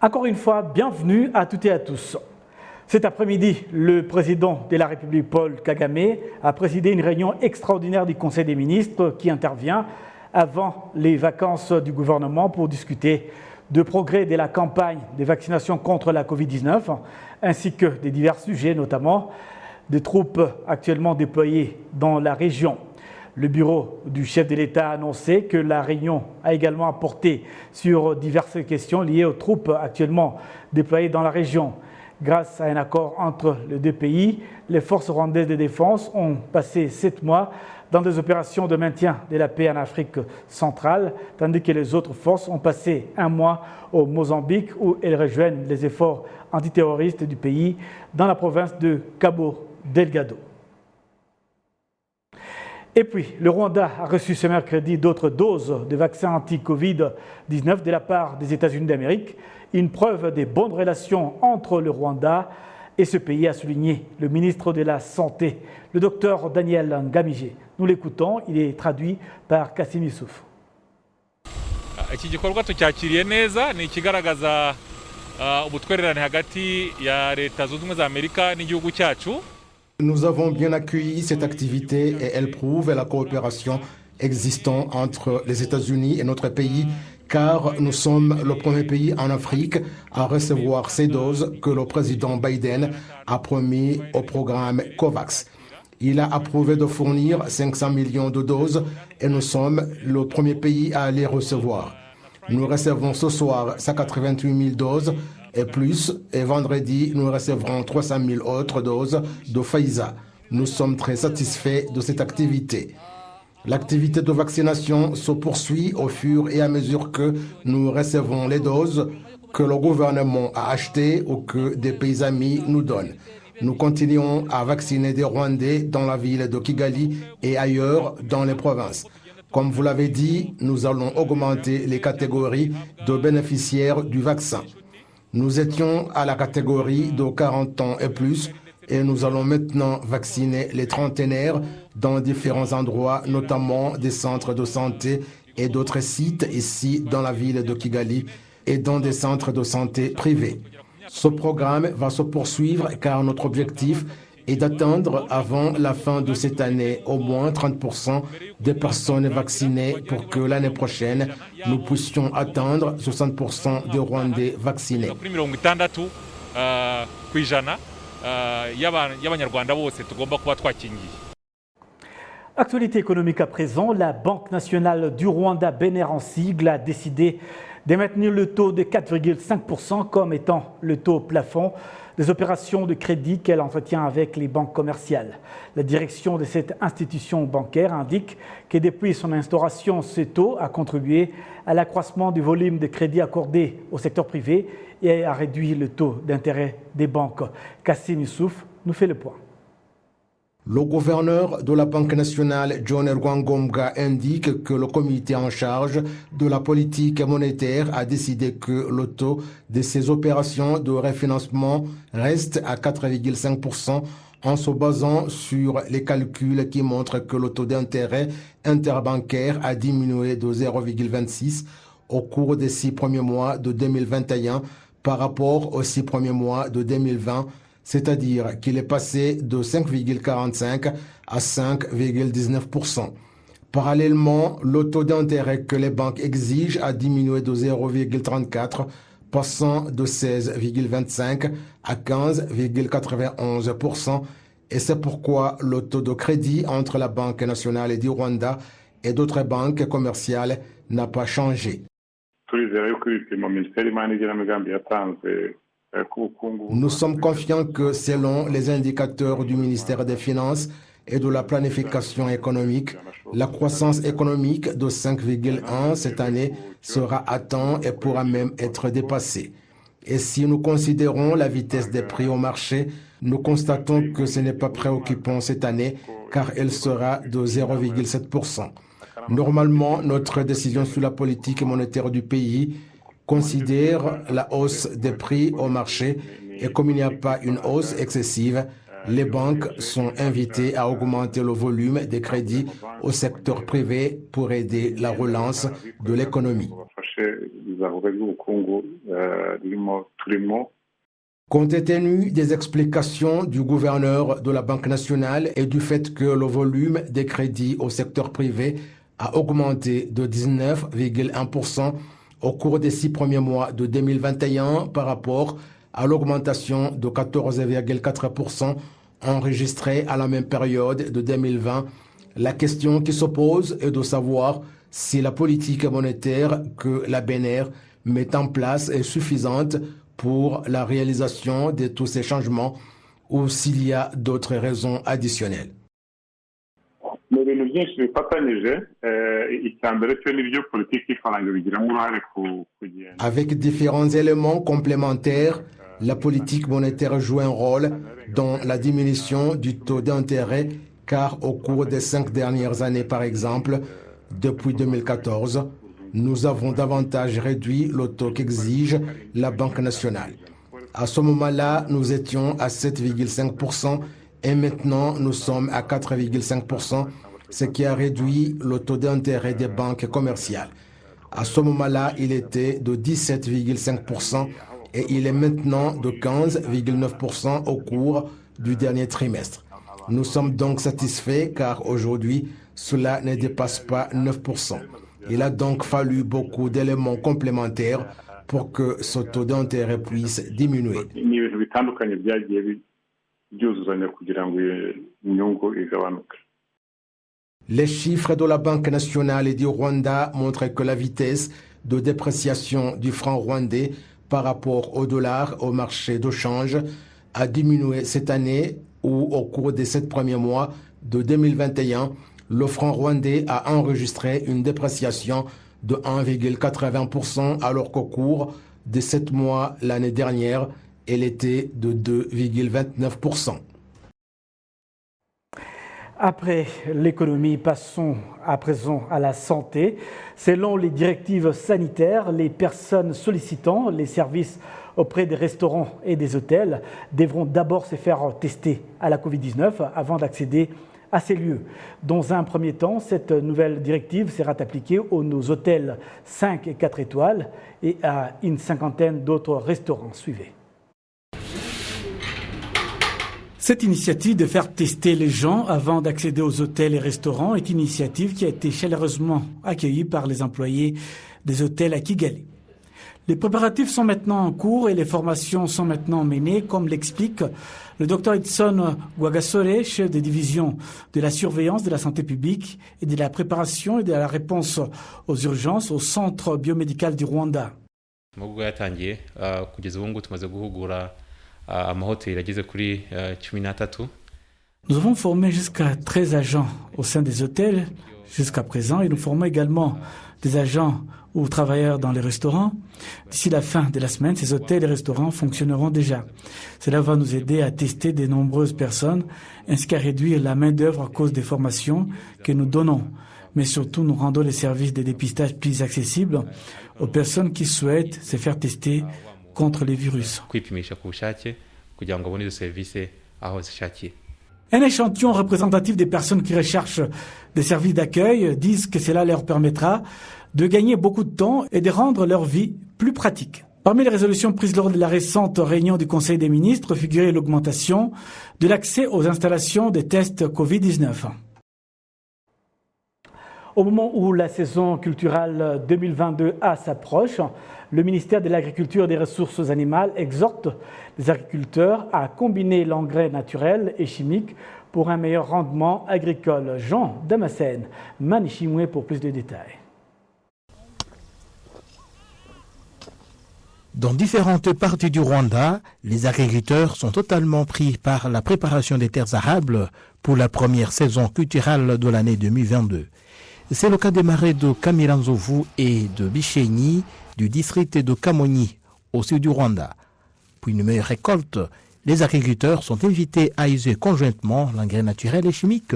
Encore une fois, bienvenue à toutes et à tous. Cet après-midi, le président de la République, Paul Kagame, a présidé une réunion extraordinaire du Conseil des ministres qui intervient avant les vacances du gouvernement pour discuter de progrès de la campagne de vaccination contre la Covid-19, ainsi que des divers sujets, notamment des troupes actuellement déployées dans la région. Le bureau du chef de l'État a annoncé que la réunion a également porté sur diverses questions liées aux troupes actuellement déployées dans la région. Grâce à un accord entre les deux pays, les forces rwandaises de défense ont passé 7 mois dans des opérations de maintien de la paix en Afrique centrale, tandis que les autres forces ont passé 1 mois au Mozambique où elles rejoignent les efforts antiterroristes du pays dans la province de Cabo Delgado. Et puis, le Rwanda a reçu ce mercredi d'autres doses de vaccins anti-Covid-19 de la part des États-Unis d'Amérique, une preuve des bonnes relations entre le Rwanda et ce pays, a souligné le ministre de la Santé, le docteur Daniel Ngamije. Nous l'écoutons, il est traduit par Kassim Youssouf. Iki gikorwa tucyakiriye neza ni ikigaragaza ubutwererane hagati ya Leta Zunze Ubumwe za Amerika n'igihugu cyacu. Nous avons bien accueilli cette activité et elle prouve la coopération existant entre les États-Unis et notre pays, car nous sommes le premier pays en Afrique à recevoir ces doses que le président Biden a promis au programme COVAX. Il a approuvé de fournir 500 millions de doses et nous sommes le premier pays à les recevoir. Nous recevons ce soir 188 000 doses et plus, et vendredi, nous recevrons 300 000 autres doses de Pfizer. Nous sommes très satisfaits de cette activité. L'activité de vaccination se poursuit au fur et à mesure que nous recevons les doses que le gouvernement a achetées ou que des pays amis nous donnent. Nous continuons à vacciner des Rwandais dans la ville de Kigali et ailleurs dans les provinces. Comme vous l'avez dit, nous allons augmenter les catégories de bénéficiaires du vaccin. Nous étions à la catégorie de 40 ans et plus et nous allons maintenant vacciner les trentenaires dans différents endroits, notamment des centres de santé et d'autres sites ici dans la ville de Kigali et dans des centres de santé privés. Ce programme va se poursuivre car notre objectif est d'atteindre avant la fin de cette année au moins 30% des personnes vaccinées pour que l'année prochaine, nous puissions atteindre 60% des Rwandais vaccinés. Actualité économique à présent, la Banque nationale du Rwanda, BNR en sigle, a décidé de maintenir le taux de 4,5% comme étant le taux plafond des opérations de crédit qu'elle entretient avec les banques commerciales. La direction de cette institution bancaire indique que depuis son instauration, ce taux a contribué à l'accroissement du volume de crédit accordé au secteur privé et a réduit le taux d'intérêt des banques. Kassim Youssouf nous fait le point. Le gouverneur de la Banque nationale, John Rwangombwa, indique que le comité en charge de la politique monétaire a décidé que le taux de ces opérations de refinancement reste à 4,5% en se basant sur les calculs qui montrent que le taux d'intérêt interbancaire a diminué de 0,26 au cours des 6 premiers mois de 2021 par rapport aux 6 premiers mois de 2020, c'est-à-dire qu'il est passé de 5,45 à 5,19%. Parallèlement, le taux d'intérêt que les banques exigent a diminué de 0,34, passant de 16,25 à 15,91%, et c'est pourquoi le taux de crédit entre la Banque nationale du Rwanda et d'autres banques commerciales n'a pas changé. Nous sommes confiants que selon les indicateurs du ministère des Finances et de la planification économique, la croissance économique de 5,1 cette année sera atteinte et pourra même être dépassée. Et si nous considérons la vitesse des prix au marché, nous constatons que ce n'est pas préoccupant cette année car elle sera de 0,7%. Normalement, notre décision sur la politique monétaire du pays considère la hausse des prix au marché et comme il n'y a pas une hausse excessive, les banques sont invitées à augmenter le volume des crédits au secteur privé pour aider la relance de l'économie. izahuka ry'ubukungu turimo. Compte tenu des explications du gouverneur de la Banque nationale et du fait que le volume des crédits au secteur privé a augmenté de 19,1% au cours des 6 premiers mois de 2021 par rapport à l'augmentation de 14,4% enregistrée à la même période de 2020, la question qui se pose est de savoir si la politique monétaire que la BNR met en place est suffisante pour la réalisation de tous ces changements ou s'il y a d'autres raisons additionnelles. Mu bintu byinshi bifatanyije icya mbere cyo n'ibyo politiki ifaranga bigiramo uruhare kugenda. Avec différents éléments complémentaires, la politique monétaire joue un rôle dans la diminution du taux d'intérêt car au cours des 5 dernières années, par exemple, depuis 2014, nous avons davantage réduit le taux qu'exige la Banque nationale. À ce moment-là, nous étions à 7,5% et maintenant nous sommes à 4,5%, ce qui a réduit le taux d'intérêt des banques commerciales. À ce moment-là, il était de 17,5% et il est maintenant de 15,9% au cours du dernier trimestre. Nous sommes donc satisfaits car aujourd'hui, cela ne dépasse pas 9%. Il a donc fallu beaucoup d'éléments complémentaires pour que ce taux d'intérêt puisse diminuer. Les chiffres de la Banque nationale et du Rwanda montrent que la vitesse de dépréciation du franc rwandais par rapport au dollar au marché de change a diminué cette année où au cours des 7 premiers mois de 2021, le franc rwandais a enregistré une dépréciation de 1,80% alors qu'au cours des 7 mois l'année dernière, elle était de 2,29%. Après l'économie, passons à présent à la santé. Selon les directives sanitaires, les personnes sollicitant les services auprès des restaurants et des hôtels devront d'abord se faire tester à la Covid-19 avant d'accéder à ces lieux. Dans un premier temps, cette nouvelle directive sera appliquée aux hôtels 5 et 4 étoiles et à une cinquantaine d'autres restaurants. Suivez. Cette initiative de faire tester les gens avant d'accéder aux hôtels et restaurants est une initiative qui a été chaleureusement accueillie par les employés des hôtels à Kigali. Les préparatifs sont maintenant en cours et les formations sont maintenant menées, comme l'explique le Dr Edson Gwagasore, chef de division de la surveillance de la santé publique et de la préparation et de la réponse aux urgences au Centre biomédical du Rwanda. Nous avons formé jusqu'à 13 agents au sein des hôtels jusqu'à présent et nous formons également des agents ou travailleurs dans les restaurants. D'ici la fin de la semaine, ces hôtels et restaurants fonctionneront déjà. Cela va nous aider à tester de nombreuses personnes ainsi qu'à réduire la main-d'œuvre à cause des formations que nous donnons. Mais surtout, nous rendons les services de dépistage plus accessibles aux personnes qui souhaitent se faire tester contre les virus. Un échantillon représentatif des personnes qui recherchent des services d'accueil disent que cela leur permettra de gagner beaucoup de temps et de rendre leur vie plus pratique. Parmi les résolutions prises lors de la récente réunion du Conseil des ministres figurait l'augmentation de l'accès aux installations de tests Covid-19. Au moment où la saison culturelle 2022A s'approche, le ministère de l'Agriculture et des Ressources animales exhorte les agriculteurs à combiner l'engrais naturel et chimique pour un meilleur rendement agricole. Jean Damascène, Manichimwe pour plus de détails. Dans différentes parties du Rwanda, les agriculteurs sont totalement pris par la préparation des terres arables pour la première saison culturelle de l'année 2022. C'est le cas des marais de Kamiranzovu et de Bishenyi du district de Kamonyi au sud du Rwanda. Pour une meilleure récolte, les agriculteurs sont invités à user conjointement l'engrais naturel et chimique,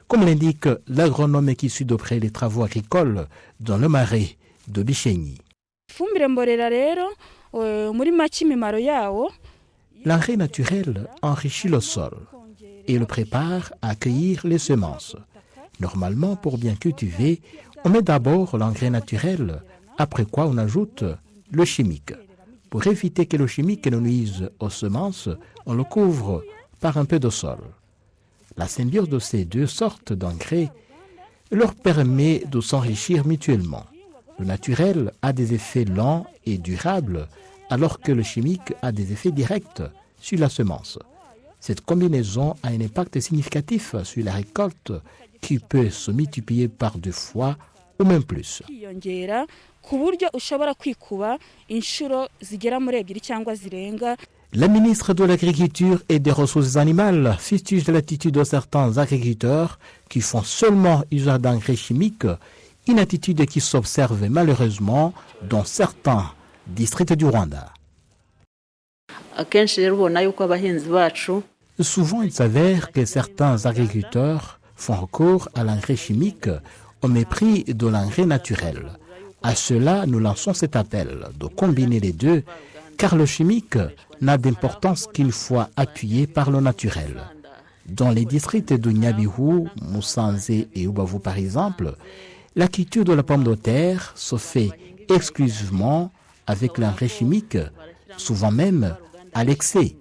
comme l'indique l'agronome qui suit de près les travaux agricoles dans le marais de Bishenyi. L'engrais naturel enrichit le sol et le prépare à accueillir les semences. Normalement, pour bien cultiver, on met d'abord l'engrais naturel, après quoi on ajoute le chimique. Pour éviter que le chimique ne nuise aux semences, on le couvre par un peu de sol. La symbiose de ces deux sortes d'engrais leur permet de s'enrichir mutuellement. Le naturel a des effets lents et durables, alors que le chimique a des effets directs sur la semence. Cette combinaison a un impact significatif sur la récolte qui peut se multiplier par 2 fois ou même plus. La ministre de l'Agriculture et des Ressources animales fustige l'attitude de certains agriculteurs qui font seulement usage d'engrais chimiques, une attitude qui s'observe malheureusement dans certains districts du Rwanda. Souvent, il s'avère que certains agriculteurs font recours à l'engrais chimique au mépris de l'engrais naturel. À cela, nous lançons cet appel de combiner les deux, car le chimique n'a d'importance qu'une fois appuyé par le naturel. Dans les districts de Nyabihu, Musanze et Ubavu par exemple, la culture de la pomme de terre se fait exclusivement avec l'engrais chimique, souvent même à l'excès.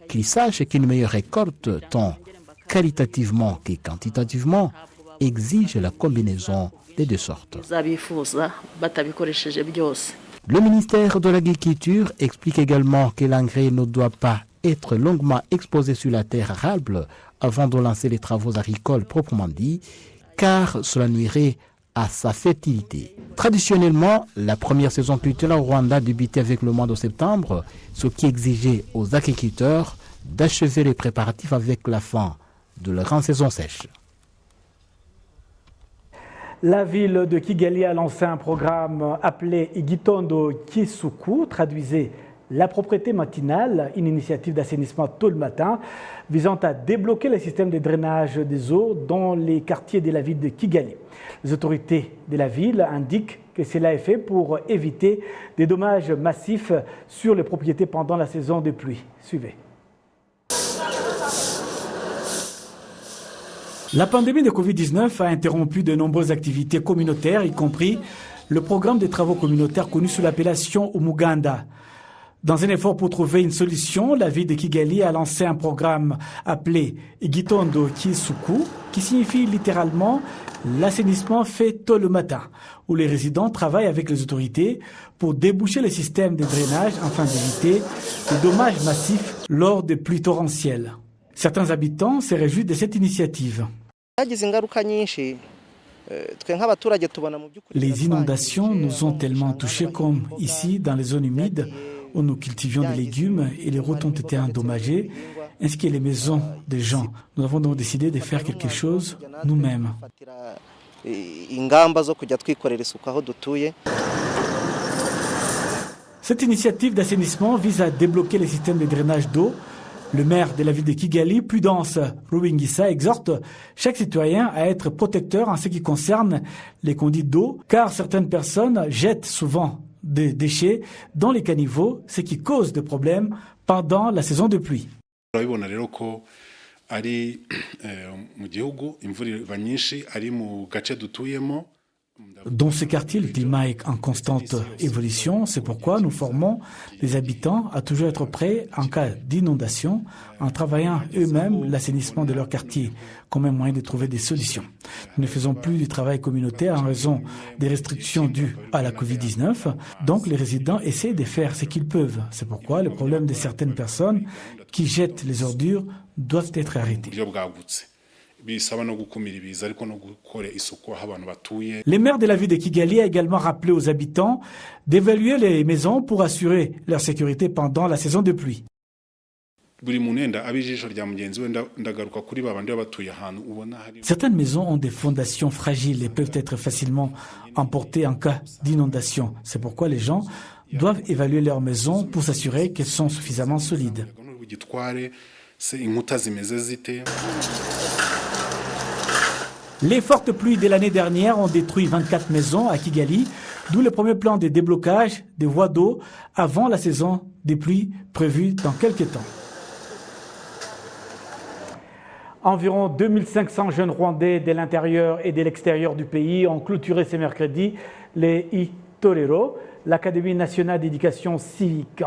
Qu'ils sachent qu'une meilleure récolte, tant qualitativement que quantitativement, exige la combinaison des deux sortes. Le ministère de l'Agriculture explique également que l'engrais ne doit pas être longuement exposé sur la terre arable avant de lancer les travaux agricoles proprement dits, car cela nuirait à sa fertilité. Traditionnellement, la première saison culturelle au Rwanda débutait avec le mois de septembre, ce qui exigeait aux agriculteurs d'achever les préparatifs avec la fin de la grande saison sèche. La ville de Kigali a lancé un programme appelé Igitondo Kisuku, traduisez la propreté matinale, une initiative d'assainissement tôt le matin, visant à débloquer le système de drainage des eaux dans les quartiers de la ville de Kigali. Les autorités de la ville indiquent que cela est fait pour éviter des dommages massifs sur les propriétés pendant la saison de pluie. Suivez. La pandémie de Covid-19 a interrompu de nombreuses activités communautaires, y compris le programme des travaux communautaires connu sous l'appellation Umuganda. Dans un effort pour trouver une solution, la ville de Kigali a lancé un programme appelé Igitondo Kisuku, qui signifie littéralement l'assainissement fait tôt le matin, où les résidents travaillent avec les autorités pour déboucher le système de drainage afin d'éviter des dommages massifs lors des pluies torrentielles. Certains habitants se réjouissent de cette initiative. Les inondations nous ont tellement touchés comme ici dans les zones humides où nous cultivions des légumes et les routes ont été endommagées, ainsi que les maisons des gens. Nous avons donc décidé de faire quelque chose nous-mêmes. Cette initiative d'assainissement vise à débloquer les systèmes de drainage d'eau. Le maire de la ville de Kigali, Prudence Rubingisa, exhorte chaque citoyen à être protecteur en ce qui concerne les conduites d'eau, car certaines personnes jettent souvent des déchets dans les caniveaux, ce qui cause des problèmes pendant la saison de pluie. Dans ce quartier, le climat est en constante évolution. C'est pourquoi nous formons les habitants à toujours être prêts en cas d'inondation, en travaillant eux-mêmes l'assainissement de leur quartier comme un moyen de trouver des solutions. Nous ne faisons plus du travail communautaire en raison des restrictions dues à la Covid-19. Donc les résidents essaient de faire ce qu'ils peuvent. C'est pourquoi le problème de certaines personnes qui jettent les ordures doivent être arrêtés. Le maire de la ville de Kigali a également rappelé aux habitants d'évaluer les maisons pour assurer leur sécurité pendant la saison de pluie. Certaines maisons ont des fondations fragiles et peuvent être facilement emportées en cas d'inondation. C'est pourquoi les gens doivent évaluer leurs maisons pour s'assurer qu'elles sont suffisamment solides. Les fortes pluies de l'année dernière ont détruit 24 maisons à Kigali, d'où le premier plan de déblocage des voies d'eau avant la saison des pluies prévue dans quelques temps. Environ 2500 jeunes Rwandais de l'intérieur et de l'extérieur du pays ont clôturé ce mercredi les Itorero, l'Académie nationale d'éducation civique.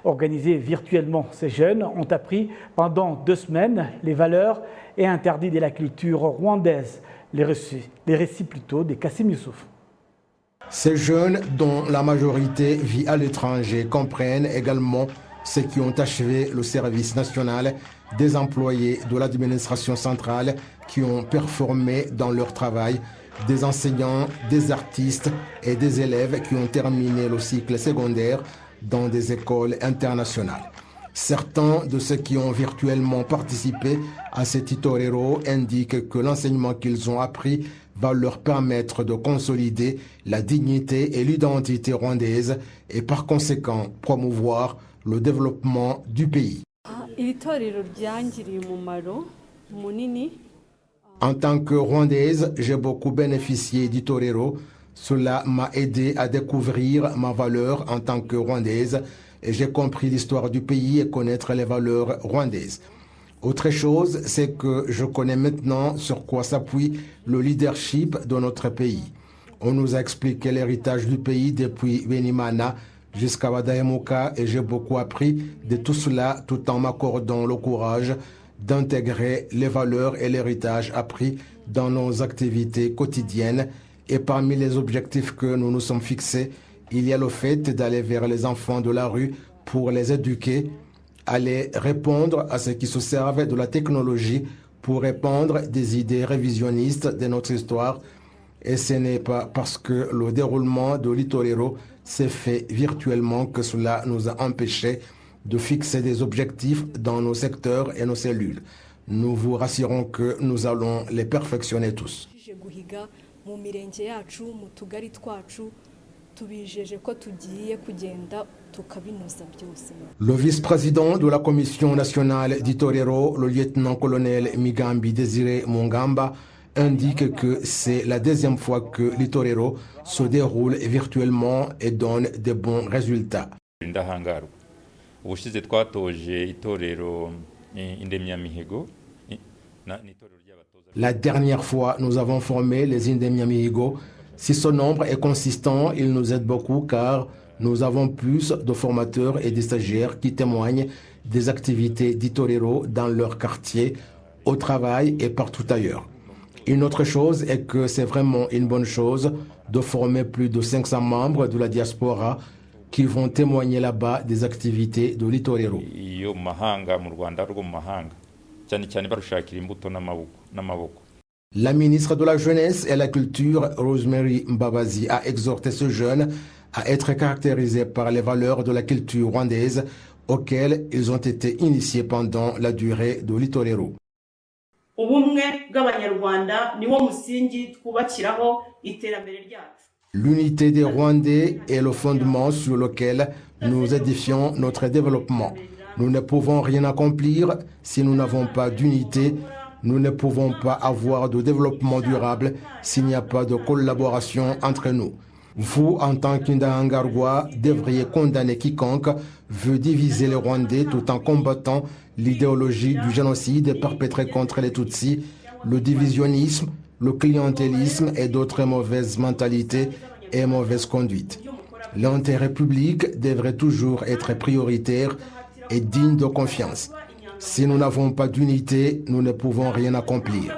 Organisée virtuellement, ces jeunes ont appris pendant 2 semaines les valeurs et interdits de la culture rwandaise, les récits plutôt de Kassim Youssouf. Ces jeunes, dont la majorité vit à l'étranger, comprennent également ceux qui ont achevé le service national, des employés de l'administration centrale qui ont performé dans leur travail, des enseignants, des artistes et des élèves qui ont terminé le cycle secondaire dans des écoles internationales. Certains de ceux qui ont virtuellement participé à cet Itorero indiquent que l'enseignement qu'ils ont appris va leur permettre de consolider la dignité et l'identité rwandaise et par conséquent promouvoir le développement du pays. En tant que Rwandaise, j'ai beaucoup bénéficié d'Itorero. Cela m'a aidé à découvrir ma valeur en tant que Rwandaise et j'ai compris l'histoire du pays et connaître les valeurs rwandaises. Autre chose, c'est que je connais maintenant sur quoi s'appuie le leadership de notre pays. On nous a expliqué l'héritage du pays depuis Benimana jusqu'à Wadaemuka et j'ai beaucoup appris de tout cela tout en m'accordant le courage d'intégrer les valeurs et l'héritage appris dans nos activités quotidiennes. Et parmi les objectifs que nous nous sommes fixés, il y a le fait d'aller vers les enfants de la rue pour les éduquer, aller répondre à ceux qui se servent de la technologie pour répandre des idées révisionnistes de notre histoire. Et ce n'est pas parce que le déroulement de l'Itorero s'est fait virtuellement que cela nous a empêchés de fixer des objectifs dans nos secteurs et nos cellules. Nous vous rassurons que nous allons les perfectionner tous. Le vice-président de la Commission nationale d'Itorero, le lieutenant-colonel Migambi Désiré Mungamba, indique que c'est la 2e fois que l'Itorero se déroule virtuellement et donne de bons résultats. La dernière fois, nous avons formé les Indemniamihigo. Si ce nombre est consistant, il nous aide beaucoup car nous avons plus de formateurs et de stagiaires qui témoignent des activités d'Itorero dans leur quartier, au travail et partout ailleurs. Une autre chose est que c'est vraiment une bonne chose de former plus de 500 membres de la diaspora qui vont témoigner là-bas des activités de l'Itorero. La ministre de la Jeunesse et la Culture, Rosemary Mbabazi, a exhorté ce jeune à être caractérisés par les valeurs de la culture rwandaise auxquelles ils ont été initiés pendant la durée de l'Itorero. L'unité des Rwandais est le fondement sur lequel nous édifions notre développement. Nous ne pouvons rien accomplir si nous n'avons pas d'unité. Nous ne pouvons pas avoir de développement durable s'il n'y a pas de collaboration entre nous. Vous, en tant qu'Indahangarwa, devriez condamner quiconque veut diviser les Rwandais tout en combattant l'idéologie du génocide perpétré contre les Tutsis, le divisionnisme, le clientélisme et d'autres mauvaises mentalités et mauvaises conduites. L'intérêt public devrait toujours être prioritaire et digne de confiance. Si nous n'avons pas d'unité, nous ne pouvons rien accomplir.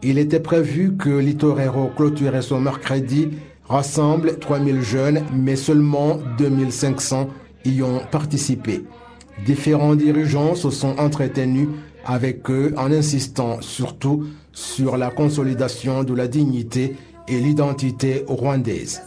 Il était prévu que l'Itorero clôturé ce mercredi rassemble 3000 jeunes, mais seulement 2500 y ont participé. Différents dirigeants se sont entretenus avec eux en insistant surtout sur la consolidation de la dignité et l'identité rwandaise.